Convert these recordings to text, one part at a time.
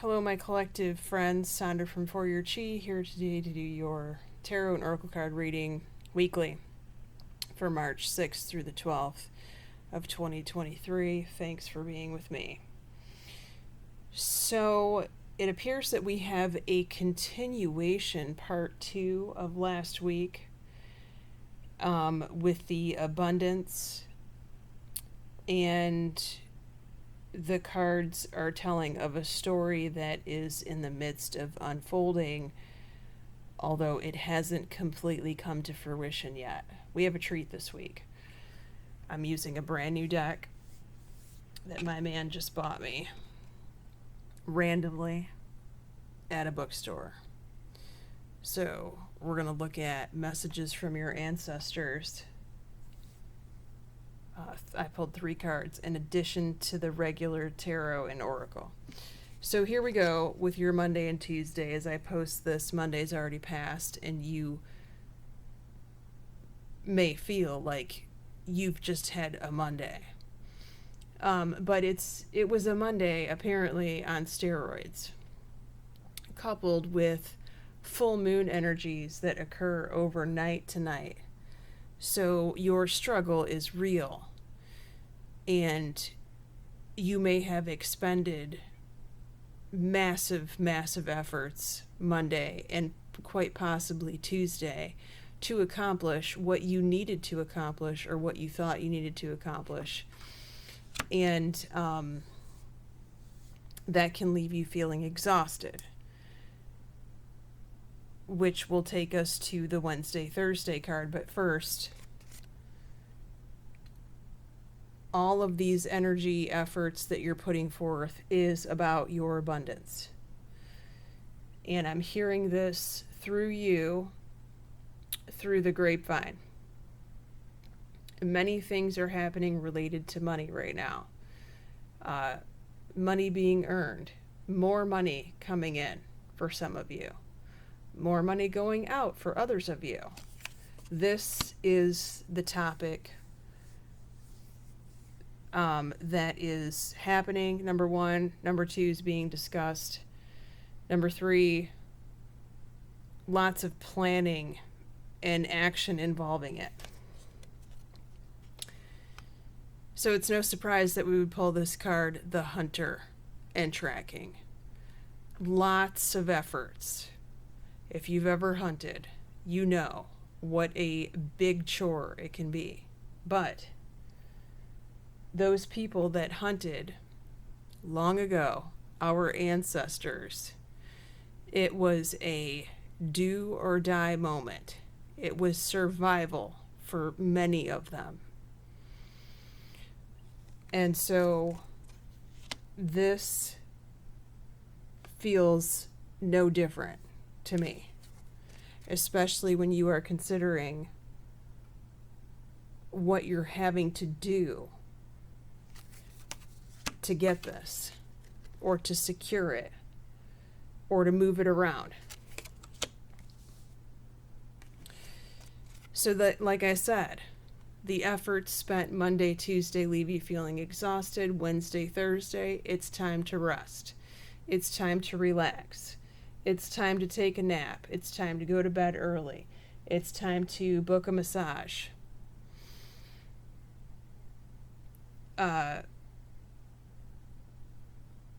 Hello, my collective friends. Sandra from For Your Chi here today to do your tarot and oracle card reading weekly for March 6th through the 12th of 2023. Thanks for being with me. So, it appears that we have a continuation, part 2 of last week, with the abundance, and the cards are telling of a story that is in the midst of unfolding, although it hasn't completely come to fruition yet. We have a treat this week. I'm using a brand new deck that my man just bought me randomly at a bookstore. So we're going to look at messages from your ancestors. I pulled 3 cards in addition to the regular tarot and oracle. So here we go with your Monday and Tuesday. As I post this, Monday's already passed, and you may feel like you've just had a Monday. But it was a Monday apparently on steroids, coupled with full moon energies that occur overnight tonight. So your struggle is real, and you may have expended massive efforts Monday and quite possibly Tuesday to accomplish what you needed to accomplish or what you thought you needed to accomplish. And that can leave you feeling exhausted, which will take us to the Wednesday-Thursday card. But first, all of these energy efforts that you're putting forth is about your abundance. And I'm hearing this through you, through the grapevine. Many things are happening related to money right now. Money being earned, more money coming in for some of you, more money going out for others of you. This is the topic that is happening. Number 1. Number 2 is being discussed. Number 3, lots of planning and action involving it. So it's no surprise that we would pull this card, the Hunter, and tracking. Lots of efforts. If you've ever hunted, you know what a big chore it can be. But those people that hunted long ago, our ancestors, it was a do or die moment. It was survival for many of them. And so this feels no different to me, especially when you are considering what you're having to do to get this, or to secure it, or to move it around. So that, like I said, the efforts spent Monday, Tuesday leave you feeling exhausted. Wednesday, Thursday, it's time to rest. It's time to relax. It's time to take a nap. It's time to go to bed early. It's time to book a massage.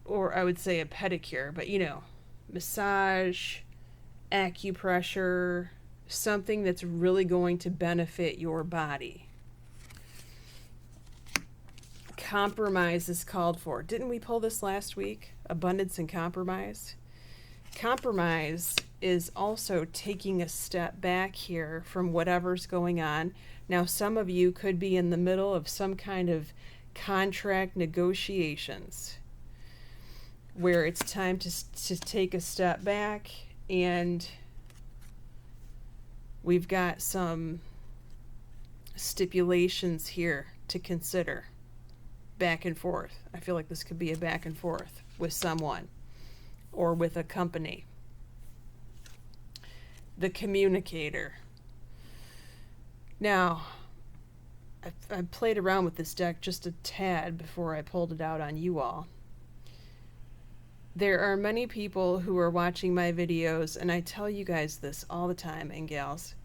Or I would say a pedicure, but massage, acupressure, something that's really going to benefit your body. Compromise is called for. Didn't we pull this last week? Abundance and compromise. Compromise is also taking a step back here from whatever's going on. Now, some of you could be in the middle of some kind of contract negotiations where it's time to take a step back, and we've got some stipulations here to consider. Back and forth. I feel like this could be a back and forth with someone or with a company. The communicator. Now, I played around with this deck just a tad before I pulled it out on you all. There are many people who are watching my videos, and I tell you guys this all the time, and gals.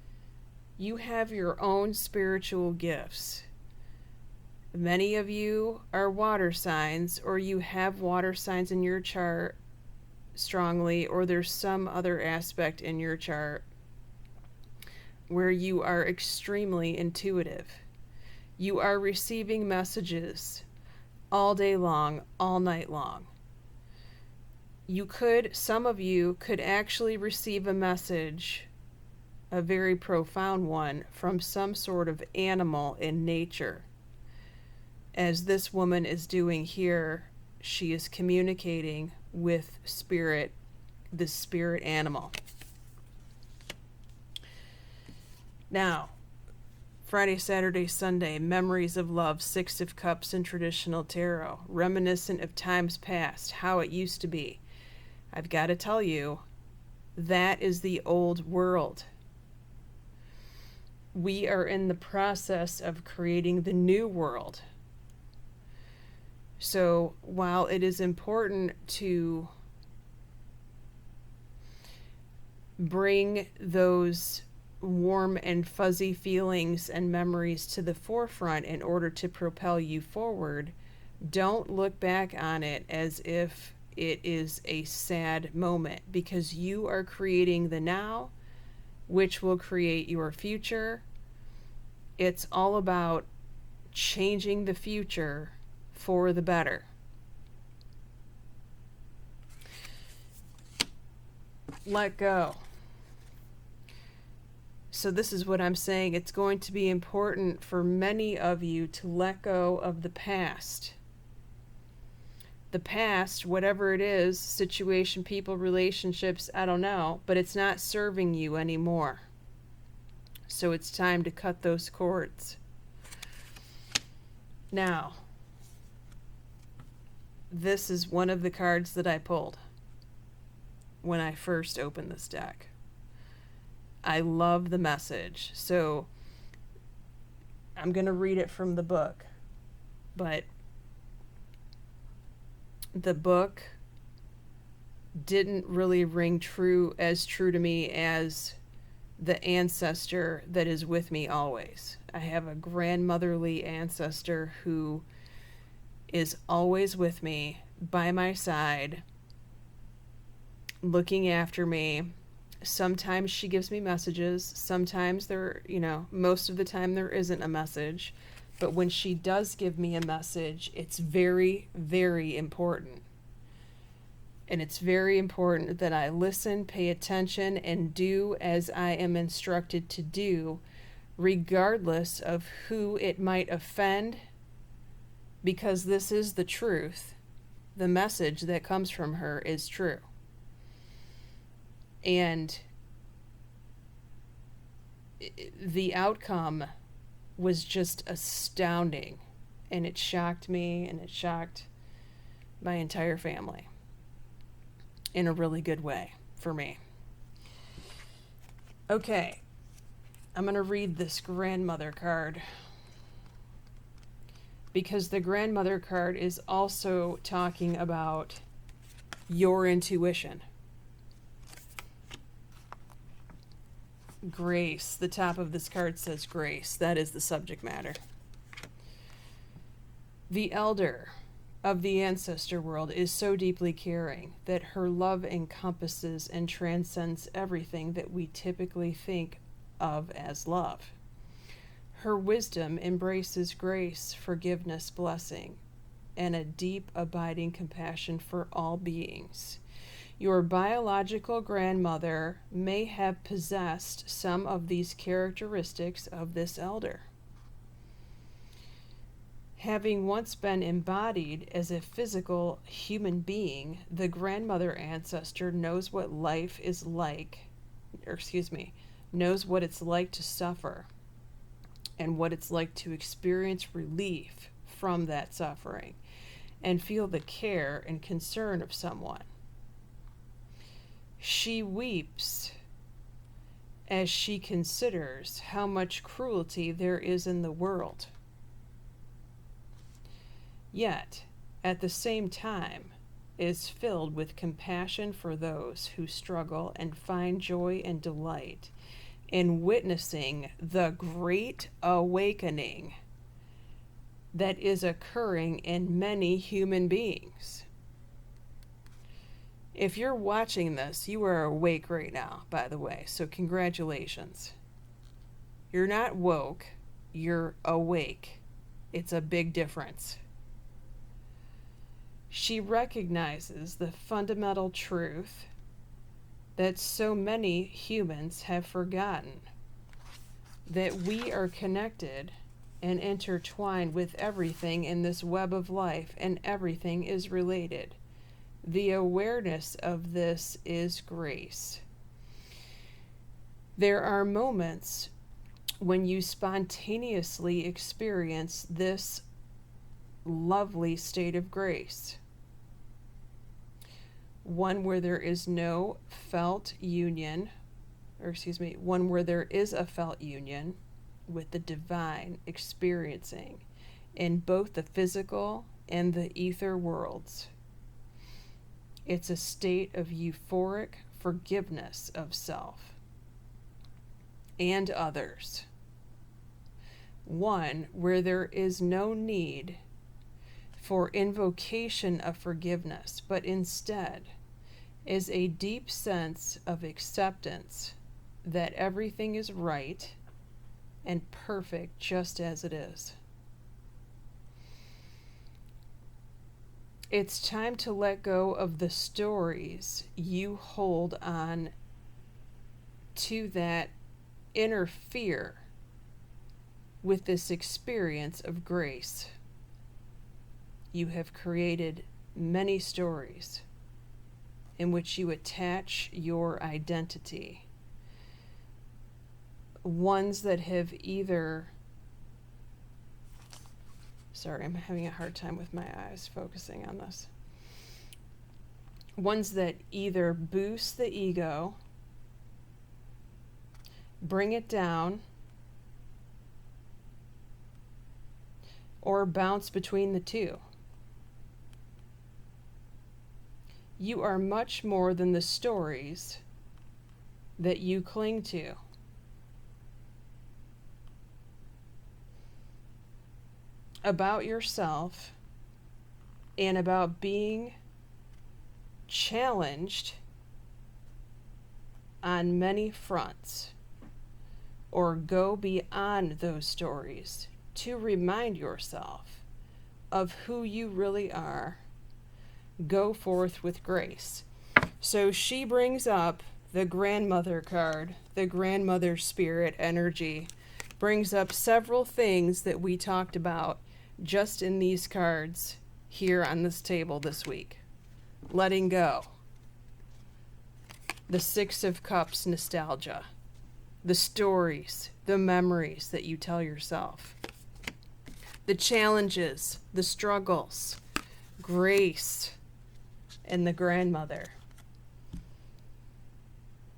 You have your own spiritual gifts. Many of you are water signs, or you have water signs in your chart strongly, or there's some other aspect in your chart where you are extremely intuitive. You are receiving messages all day long, all night long. Some of you could actually receive a message, a very profound one, from some sort of animal in nature. As this woman is doing here, she is communicating with spirit, the spirit animal. Now, Friday, Saturday, Sunday, memories of love, Six of Cups in traditional tarot, reminiscent of times past, how it used to be. I've got to tell you, that is the old world. We are in the process of creating the new world. So while it is important to bring those warm and fuzzy feelings and memories to the forefront in order to propel you forward, don't look back on it as if it is a sad moment, because you are creating the now, which will create your future. It's all about changing the future for the better. Let go. So this is what I'm saying. It's going to be important for many of you to let go of the past. The past, whatever it is, situation, people, relationships, I don't know, but it's not serving you anymore. So it's time to cut those cords. Now, this is one of the cards that I pulled when I first opened this deck. I love the message. So I'm going to read it from the book. But the book didn't really ring true to me as the ancestor that is with me always. I have a grandmotherly ancestor who is always with me, by my side, looking after me. Sometimes she gives me messages. Sometimes most of the time there isn't a message. But when she does give me a message, it's very, very important. And it's very important that I listen, pay attention, and do as I am instructed to do, regardless of who it might offend, because this is the truth. The message that comes from her is true. And the outcome was just astounding, and it shocked me, and it shocked my entire family in a really good way for me. Okay, I'm going to read this grandmother card, because the grandmother card is also talking about your intuition. Grace. The top of this card says grace. That is the subject matter. The elder of the ancestor world is so deeply caring that her love encompasses and transcends everything that we typically think of as love. Her wisdom embraces grace, forgiveness, blessing, and a deep, abiding compassion for all beings. Your biological grandmother may have possessed some of these characteristics of this elder. Having once been embodied as a physical human being, the grandmother ancestor knows what life is like, knows what it's like to suffer and what it's like to experience relief from that suffering and feel the care and concern of someone. She weeps as she considers how much cruelty there is in the world. Yet, at the same time, is filled with compassion for those who struggle and find joy and delight in witnessing the great awakening that is occurring in many human beings. If you're watching this, you are awake right now, by the way, so congratulations. You're not woke, you're awake. It's a big difference. She recognizes the fundamental truth that so many humans have forgotten, that we are connected and intertwined with everything in this web of life, and everything is related. The awareness of this is grace. There are moments when you spontaneously experience this lovely state of grace. One where there is no felt union, one where there is a felt union with the divine experiencing in both the physical and the ether worlds. It's a state of euphoric forgiveness of self and others. One where there is no need for invocation of forgiveness, but instead is a deep sense of acceptance that everything is right and perfect just as it is. It's time to let go of the stories you hold on to that interfere with this experience of grace. You have created many stories in which you attach your identity. Ones that have either... Sorry, I'm having a hard time with my eyes focusing on this. Ones that either boost the ego, bring it down, or bounce between the two. You are much more than the stories that you cling to. About yourself and about being challenged on many fronts, or go beyond those stories to remind yourself of who you really are. Go forth with grace. So she brings up the grandmother card, the grandmother spirit energy, brings up several things that we talked about just in these cards here on this table this week. Letting go. The Six of Cups nostalgia. The stories, the memories that you tell yourself. The challenges, the struggles, grace, and the grandmother.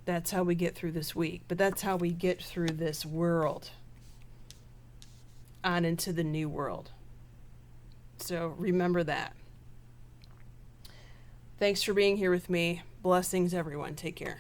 That's how we get through this week, but that's how we get through this world on into the new world. So remember that. Thanks for being here with me. Blessings, everyone. Take care.